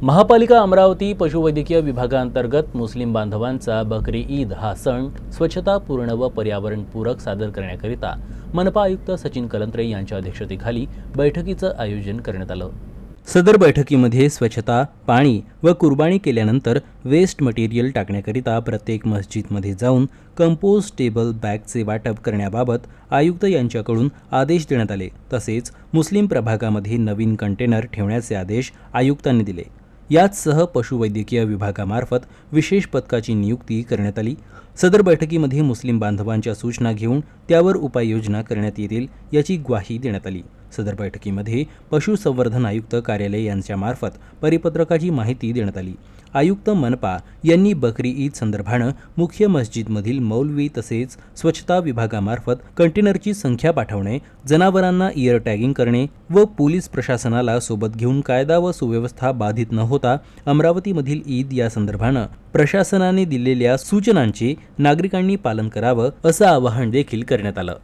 महापालिका अमरावती पशुवैद्यकीय विभागांतर्गत मुस्लिम बांधवांचा बकरी ईद हा सण स्वच्छतापूर्ण व पर्यावरणपूरक सादर करण्याकरिता मनपा आयुक्त सचिन कलंत्रे यांच्या अध्यक्षतेखाली बैठकीचं आयोजन करण्यात आलं। सदर बैठकीमध्ये स्वच्छता, पाणी व कुर्बानी केल्यानंतर वेस्ट मटेरियल टाकण्याकरिता प्रत्येक मस्जिदमध्ये जाऊन कंपोस्टेबल बॅगचे वाटप करण्याबाबत आयुक्त यांच्याकडून आदेश देण्यात आले। तसेच मुस्लिम प्रभागामध्ये नवीन कंटेनर ठेवण्याचे आदेश आयुक्तांनी दिले। याचसह पशुवैद्यकीय विभागामार्फत विशेष पथकाची नियुक्ती करण्यात आली। सदर बैठकीमध्ये मुस्लिम बांधवांच्या सूचना घेऊन त्यावर उपाययोजना करण्यात येतील याची ग्वाही देण्यात आली। सदर बैठकीमध्ये पशुसंवर्धन आयुक्त कार्यालय यांच्यामार्फत परिपत्रकाची माहिती देण्यात आली। आयुक्त मनपा यांनी बकरी ईद संदर्भानं मुख्य मस्जिदमधील मौलवी तसेच स्वच्छता विभागामार्फत कंटेनरची संख्या पाठवणे, जनावरांना इयर टॅगिंग करणे व पोलीस प्रशासनाला सोबत घेऊन कायदा व सुव्यवस्था बाधित न होता अमरावतीमधील ईद या संदर्भानं प्रशासनाने दिलेल्या सूचनांचे नागरिकांनी पालन करावं असं आवाहन देखील करण्यात आलं।